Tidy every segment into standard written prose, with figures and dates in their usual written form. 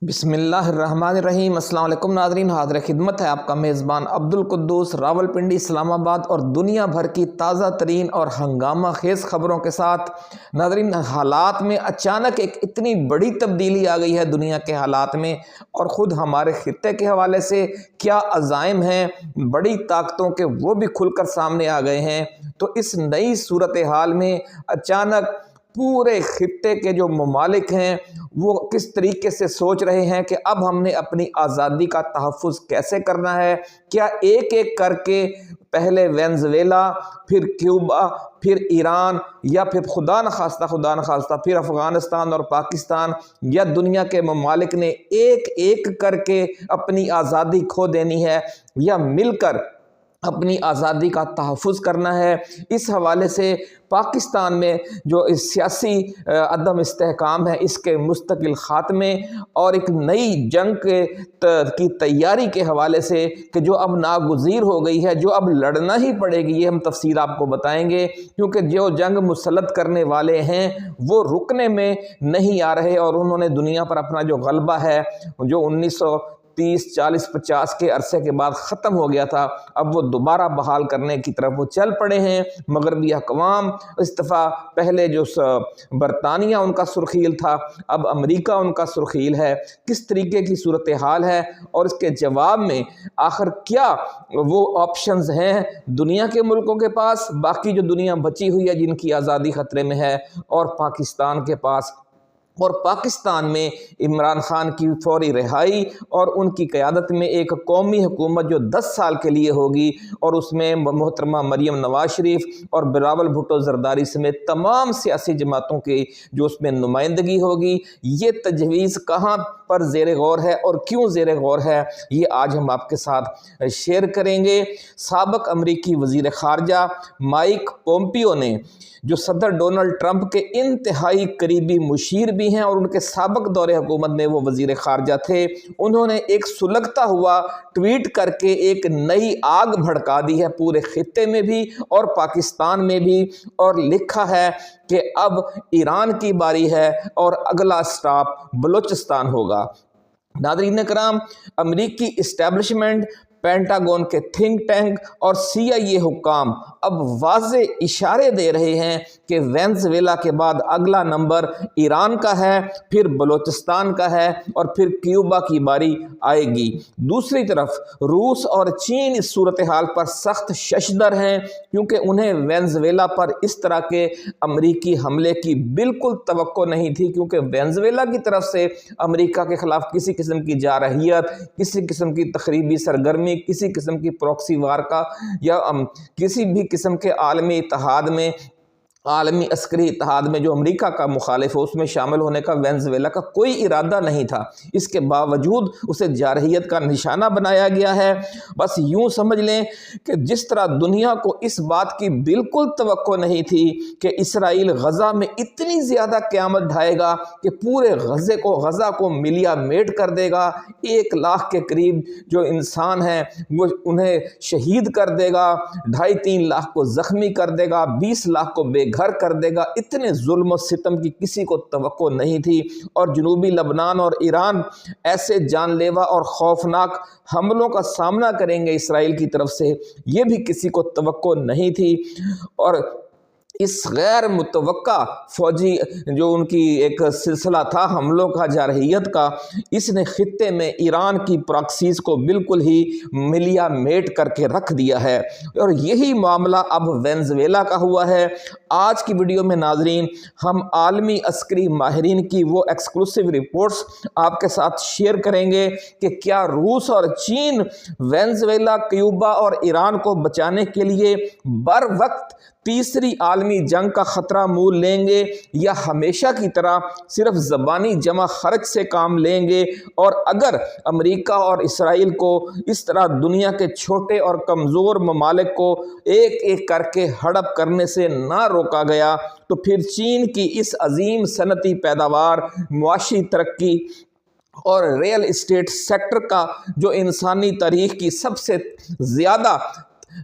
بسم اللہ الرحمن الرحیم۔ السلام علیکم ناظرین، حاضر خدمت ہے آپ کا میزبان عبدالقدوس راولپنڈی اسلام آباد اور دنیا بھر کی تازہ ترین اور ہنگامہ خیز خبروں کے ساتھ۔ ناظرین، حالات میں اچانک ایک اتنی بڑی تبدیلی آ گئی ہے دنیا کے حالات میں، اور خود ہمارے خطے کے حوالے سے کیا عزائم ہیں بڑی طاقتوں کے، وہ بھی کھل کر سامنے آ گئے ہیں۔ تو اس نئی صورتحال میں اچانک پورے خطے کے جو ممالک ہیں وہ کس طریقے سے سوچ رہے ہیں کہ اب ہم نے اپنی آزادی کا تحفظ کیسے کرنا ہے۔ کیا ایک ایک کر کے پہلے وینزویلا، پھر کیوبا، پھر ایران، یا پھر خدا نخواستہ پھر افغانستان اور پاکستان، یا دنیا کے ممالک نے ایک ایک کر کے اپنی آزادی کھو دینی ہے، یا مل کر اپنی آزادی کا تحفظ کرنا ہے؟ اس حوالے سے پاکستان میں جو سیاسی عدم استحکام ہے، اس کے مستقل خاتمے اور ایک نئی جنگ کی تیاری کے حوالے سے کہ جو اب ناگزیر ہو گئی ہے، جو اب لڑنا ہی پڑے گی، یہ ہم تفصیل آپ کو بتائیں گے، کیونکہ جو جنگ مسلط کرنے والے ہیں وہ رکنے میں نہیں آ رہے، اور انہوں نے دنیا پر اپنا جو غلبہ ہے جو 1930 40 50 کے عرصے کے بعد ختم ہو گیا تھا، اب وہ دوبارہ بحال کرنے کی طرف وہ چل پڑے ہیں۔ مغربی اقوام اس دفعہ پہلے جو برطانیہ ان کا سرخیل تھا، اب امریکہ ان کا سرخیل ہے۔ کس طریقے کی صورتحال ہے، اور اس کے جواب میں آخر کیا وہ آپشنز ہیں دنیا کے ملکوں کے پاس، باقی جو دنیا بچی ہوئی ہے جن کی آزادی خطرے میں ہے، اور پاکستان کے پاس۔ اور پاکستان میں عمران خان کی فوری رہائی اور ان کی قیادت میں ایک قومی حکومت جو 10 سال کے لیے ہوگی، اور اس میں محترمہ مریم نواز شریف اور بلاول بھٹو زرداری سمیت تمام سیاسی جماعتوں کی جو اس میں نمائندگی ہوگی۔ یہ تجویز کہاں پر زیر غور ہے اور کیوں زیر غور ہے، یہ آج ہم آپ کے ساتھ شیئر کریں گے۔ سابق امریکی وزیر خارجہ مائک پومپیو نے، جو صدر ڈونلڈ ٹرمپ کے انتہائی قریبی مشیر بھی ہیں اور ان کے سابق دور حکومت میں وہ وزیر خارجہ تھے، انہوں نے ایک سلگتا ہوا ٹویٹ کر کے ایک نئی آگ بھڑکا دی ہے پورے خطے میں بھی اور پاکستان میں بھی، اور لکھا ہے کہ اب ایران کی باری ہے اور اگلا سٹاپ بلوچستان ہوگا۔ ناظرین کرام، امریکی اسٹیبلشمنٹ، پینٹاگون کے تھنک ٹینک اور CIA حکام اب واضح اشارے دے رہے ہیں کہ وینزویلا کے بعد اگلا نمبر ایران کا ہے، پھر بلوچستان کا ہے، اور پھر کیوبا کی باری آئے گی۔ دوسری طرف روس اور چین اس صورتحال پر سخت ششدر ہیں، کیونکہ انہیں وینزویلا پر اس طرح کے امریکی حملے کی بالکل توقع نہیں تھی، کیونکہ وینزویلا کی طرف سے امریکہ کے خلاف کسی قسم کی جارحیت، کسی قسم کی تخریبی سرگرمی، کسی قسم کی پروکسی وار کا، یا کسی بھی قسم کے عالمی اتحاد میں، عالمی عسکری اتحاد میں جو امریکہ کا مخالف ہو، اس میں شامل ہونے کا وینزویلا کا کوئی ارادہ نہیں تھا۔ اس کے باوجود اسے جارحیت کا نشانہ بنایا گیا ہے۔ بس یوں سمجھ لیں کہ جس طرح دنیا کو اس بات کی بالکل توقع نہیں تھی کہ اسرائیل غزہ میں اتنی زیادہ قیامت ڈھائے گا کہ پورے غزہ کو ملیا میٹ کر دے گا، 1 لاکھ کے قریب جو انسان ہیں وہ انہیں شہید کر دے گا، 2.5-3 لاکھ کو زخمی کر دے گا، 20 لاکھ کو بے گھر کر دے گا، اتنے ظلم و ستم کی کسی کو توقع نہیں تھی۔ اور جنوبی لبنان اور ایران ایسے جان لیوا اور خوفناک حملوں کا سامنا کریں گے اسرائیل کی طرف سے، یہ بھی کسی کو توقع نہیں تھی۔ اور اس غیر متوقع فوجی جو ان کی ایک سلسلہ تھا حملوں کا، جارحیت کا، اس نے خطے میں ایران کی پراکسیز کو بالکل ہی ملیا میٹ کر کے رکھ دیا ہے، اور یہی معاملہ اب وینزویلا کا ہوا ہے۔ آج کی ویڈیو میں ناظرین ہم عالمی عسکری ماہرین کی وہ ایکسکلوسیو رپورٹس آپ کے ساتھ شیئر کریں گے کہ کیا روس اور چین وینزویلا، کیوبا اور ایران کو بچانے کے لیے بر وقت تیسری عالمی جنگ کا خطرہ مول لیں گے، یا ہمیشہ کی طرح صرف زبانی جمع خرچ سے کام لیں گے، اور اگر امریکہ اور اسرائیل کو اس طرح دنیا کے چھوٹے اور کمزور ممالک کو ایک ایک کر کے ہڑپ کرنے سے نہ روکا گیا تو پھر چین کی اس عظیم صنعتی پیداوار، معاشی ترقی اور ریل اسٹیٹ سیکٹر کا جو انسانی تاریخ کی سب سے زیادہ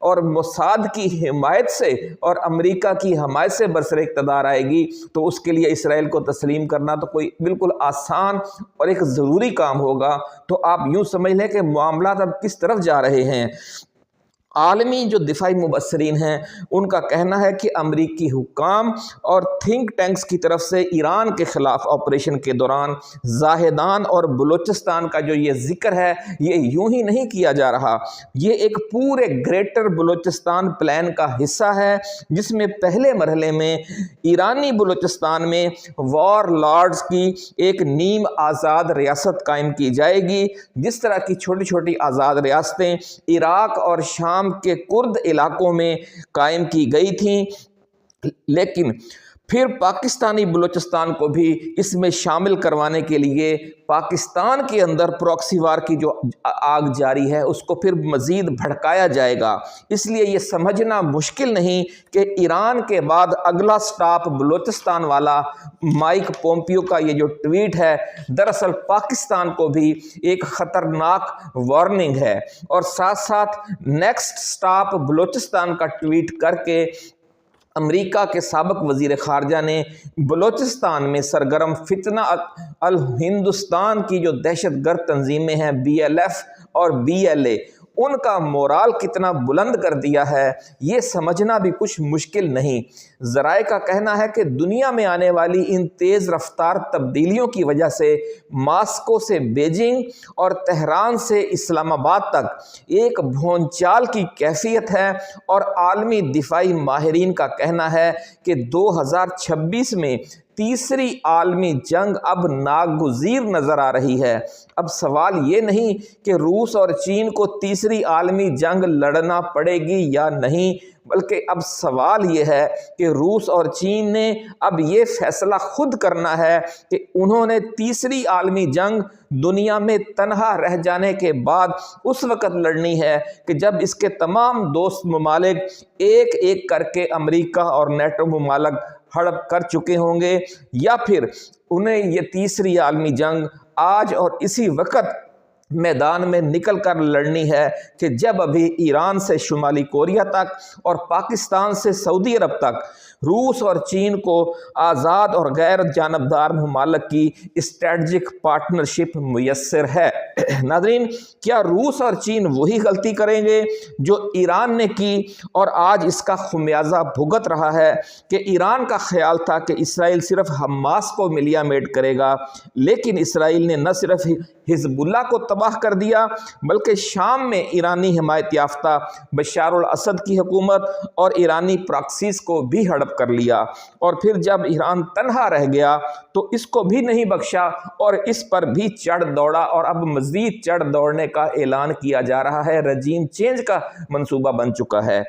اور موساد کی حمایت سے اور امریکہ کی حمایت سے برسر اقتدار آئے گی تو اس کے لیے اسرائیل کو تسلیم کرنا تو کوئی بالکل آسان اور ایک ضروری کام ہوگا۔ تو آپ یوں سمجھ لیں کہ معاملات اب کس طرف جا رہے ہیں۔ عالمی جو دفاعی مبصرین ہیں ان کا کہنا ہے کہ امریکی حکام اور تھنک ٹینکس کی طرف سے ایران کے خلاف آپریشن کے دوران زاہدان اور بلوچستان کا جو یہ ذکر ہے یہ یوں ہی نہیں کیا جا رہا، یہ ایک پورے گریٹر بلوچستان پلان کا حصہ ہے جس میں پہلے مرحلے میں ایرانی بلوچستان میں وار لارڈز کی ایک نیم آزاد ریاست قائم کی جائے گی، جس طرح کی چھوٹی چھوٹی آزاد ریاستیں عراق اور شام کے کرد علاقوں میں قائم کی گئی تھیں، لیکن پھر پاکستانی بلوچستان کو بھی اس میں شامل کروانے کے لیے پاکستان کے اندر پراکسی وار کی جو آگ جاری ہے اس کو پھر مزید بھڑکایا جائے گا۔ اس لیے یہ سمجھنا مشکل نہیں کہ ایران کے بعد اگلا سٹاپ بلوچستان والا مائک پومپیو کا یہ جو ٹویٹ ہے دراصل پاکستان کو بھی ایک خطرناک وارننگ ہے، اور ساتھ ساتھ نیکسٹ سٹاپ بلوچستان کا ٹویٹ کر کے امریکہ کے سابق وزیر خارجہ نے بلوچستان میں سرگرم فتنہ الہندوستان کی جو دہشت گرد تنظیمیں ہیں BLF اور BLA ان کا مورال کتنا بلند کر دیا ہے یہ سمجھنا بھی کچھ مشکل نہیں۔ ذرائع کا کہنا ہے کہ دنیا میں آنے والی ان تیز رفتار تبدیلیوں کی وجہ سے ماسکو سے بیجنگ اور تہران سے اسلام آباد تک ایک بھونچال کی کیفیت ہے، اور عالمی دفاعی ماہرین کا کہنا ہے کہ 2026 میں تیسری عالمی جنگ اب ناگزیر نظر آ رہی ہے۔ اب سوال یہ نہیں کہ روس اور چین کو تیسری عالمی جنگ لڑنا پڑے گی یا نہیں، بلکہ اب سوال یہ ہے کہ روس اور چین نے اب یہ فیصلہ خود کرنا ہے کہ انہوں نے تیسری عالمی جنگ دنیا میں تنہا رہ جانے کے بعد اس وقت لڑنی ہے کہ جب اس کے تمام دوست ممالک ایک ایک کر کے امریکہ اور نیٹو ممالک ہڑپ کر چکے ہوں گے، یا پھر انہیں یہ تیسری عالمی جنگ آج اور اسی وقت میدان میں نکل کر لڑنی ہے کہ جب ابھی ایران سے شمالی کوریا تک اور پاکستان سے سعودی عرب تک روس اور چین کو آزاد اور غیر جانبدار ممالک کی اسٹریٹجک پارٹنرشپ میسر ہے۔ ناظرین، کیا روس اور چین وہی غلطی کریں گے جو ایران نے کی اور آج اس کا خمیازہ بھگت رہا ہے کہ ایران کا خیال تھا کہ اسرائیل صرف حماس کو ملیا میٹ کرے گا، لیکن اسرائیل نے نہ صرف حزب اللہ کو تباہ کر دیا بلکہ شام میں ایرانی حمایت یافتہ بشار الاسد کی حکومت اور ایرانی پراکسیز کو بھی ہڑپ کر لیا، اور پھر جب ایران تنہا رہ گیا تو اس کو بھی نہیں بخشا اور اس پر بھی چڑھ دوڑا، اور اب مزید چڑھ دوڑنے کا اعلان کیا جا رہا ہے، رجیم چینج کا منصوبہ بن چکا ہے۔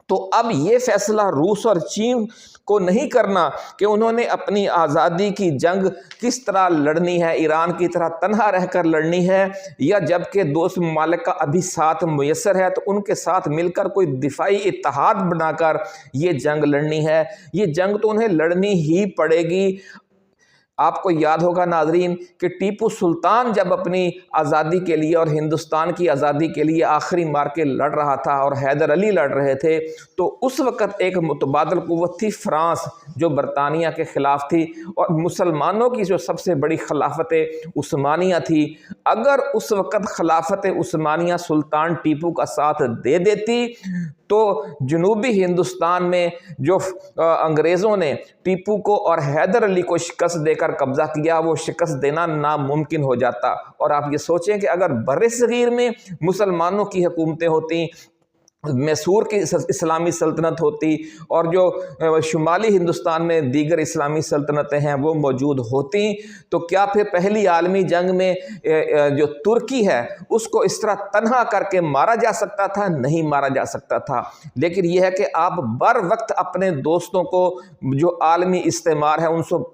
تو اب یہ فیصلہ روس اور چین کو نہیں کرنا کہ انہوں نے اپنی آزادی کی جنگ کس طرح لڑنی ہے، ایران کی طرح تنہا رہ کر لڑنی ہے، یا جب کہ دوست ممالک کا ابھی ساتھ میسر ہے تو ان کے ساتھ مل کر کوئی دفاعی اتحاد بنا کر یہ جنگ لڑنی ہے۔ یہ جنگ تو انہیں لڑنی ہی پڑے گی۔ آپ کو یاد ہوگا ناظرین کہ ٹیپو سلطان جب اپنی آزادی کے لیے اور ہندوستان کی آزادی کے لیے آخری مارکے لڑ رہا تھا اور حیدر علی لڑ رہے تھے تو اس وقت ایک متبادل قوت تھی فرانس جو برطانیہ کے خلاف تھی، اور مسلمانوں کی جو سب سے بڑی خلافت عثمانیہ تھی۔ اگر اس وقت خلافت عثمانیہ سلطان ٹیپو کا ساتھ دے دیتی تو جنوبی ہندوستان میں جو انگریزوں نے ٹیپو کو اور حیدر علی کو شکست دے کر قبضہ کیا وہ شکست دینا ناممکن ہو جاتا۔ اور آپ یہ سوچیں کہ اگر بر صغیر میں مسلمانوں کی حکومتیں ہوتی، میسور کی اسلامی سلطنت ہوتی، اور جو شمالی ہندوستان میں دیگر اسلامی سلطنتیں ہیں وہ موجود ہوتی، تو کیا پھر پہلی عالمی جنگ میں جو ترکی ہے اس کو اس طرح تنہا کر کے مارا جا سکتا تھا؟ نہیں مارا جا سکتا تھا۔ لیکن یہ ہے کہ آپ بر وقت اپنے دوستوں کو جو عالمی استعمار ہے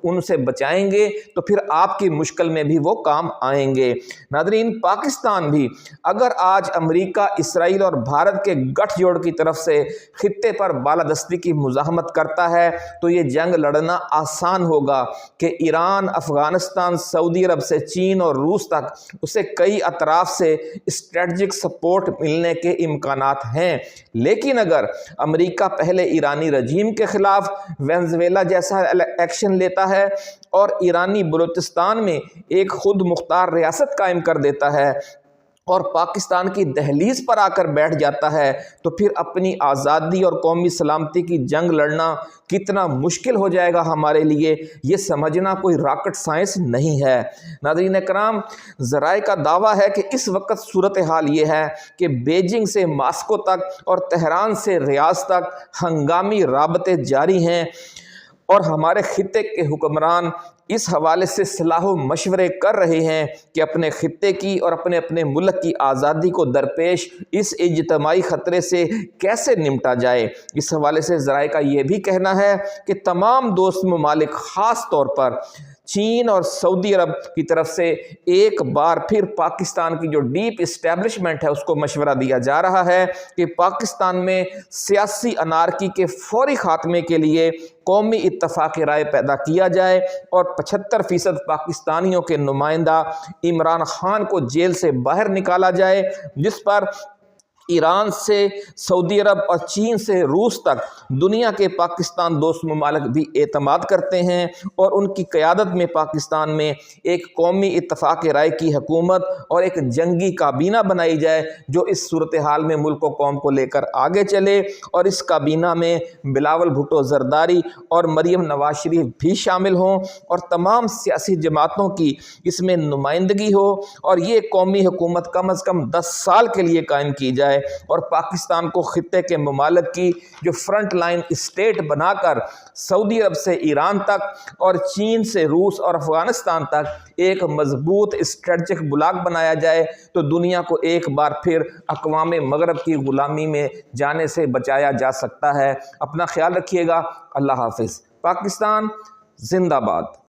ان سے بچائیں گے تو پھر آپ کی مشکل میں بھی وہ کام آئیں گے۔ ناظرین، پاکستان بھی اگر آج امریکہ، اسرائیل اور بھارت کے گٹھ جوڑ کی طرف سے خطے پر بالادستی کی مزاحمت کرتا ہے تو یہ جنگ لڑنا آسان ہوگا کہ ایران، افغانستان، سعودی عرب سے چین اور روس تک اسے کئی اطراف سے اسٹریٹجک سپورٹ ملنے کے امکانات ہیں۔ لیکن اگر امریکہ پہلے ایرانی رجیم کے خلاف وینزویلا جیسا ایکشن لیتا ہے اور ایرانی بلوچستان میں ایک خود مختار ریاست قائم کر دیتا ہے اور پاکستان کی دہلیز پر آ کر بیٹھ جاتا ہے تو پھر اپنی آزادی اور قومی سلامتی کی جنگ لڑنا کتنا مشکل ہو جائے گا ہمارے لیے، یہ سمجھنا کوئی راکٹ سائنس نہیں ہے۔ ناظرین اکرام، ذرائع کا دعویٰ ہے کہ اس وقت صورتحال یہ ہے کہ بیجنگ سے ماسکو تک اور تہران سے ریاض تک ہنگامی رابطے جاری ہیں اور ہمارے خطے کے حکمران اس حوالے سے صلاح و مشورے کر رہے ہیں کہ اپنے خطے کی اور اپنے ملک کی آزادی کو درپیش اس اجتماعی خطرے سے کیسے نمٹا جائے۔ اس حوالے سے ذرائع کا یہ بھی کہنا ہے کہ تمام دوست ممالک، خاص طور پر چین اور سعودی عرب کی طرف سے ایک بار پھر پاکستان کی جو ڈیپ اسٹیبلشمنٹ ہے اس کو مشورہ دیا جا رہا ہے کہ پاکستان میں سیاسی انارکی کے فوری خاتمے کے لیے قومی اتفاق رائے پیدا کیا جائے اور 75% پاکستانیوں کے نمائندہ عمران خان کو جیل سے باہر نکالا جائے، جس پر ایران سے سعودی عرب اور چین سے روس تک دنیا کے پاکستان دوست ممالک بھی اعتماد کرتے ہیں اور ان کی قیادت میں پاکستان میں ایک قومی اتفاق رائے کی حکومت اور ایک جنگی کابینہ بنائی جائے جو اس صورتحال میں ملک و قوم کو لے کر آگے چلے، اور اس کابینہ میں بلاول بھٹو زرداری اور مریم نواز شریف بھی شامل ہوں اور تمام سیاسی جماعتوں کی اس میں نمائندگی ہو، اور یہ قومی حکومت کم از کم 10 سال کے لیے قائم کی جائے اور پاکستان کو خطے کے ممالک کی جو فرنٹ لائن اسٹیٹ بنا کر سعودی عرب سے ایران تک اور چین سے روس اور افغانستان تک ایک مضبوط اسٹریٹجک بلاک بنایا جائے تو دنیا کو ایک بار پھر اقوام مغرب کی غلامی میں جانے سے بچایا جا سکتا ہے۔ اپنا خیال رکھیے گا۔ اللہ حافظ۔ پاکستان زندہ باد۔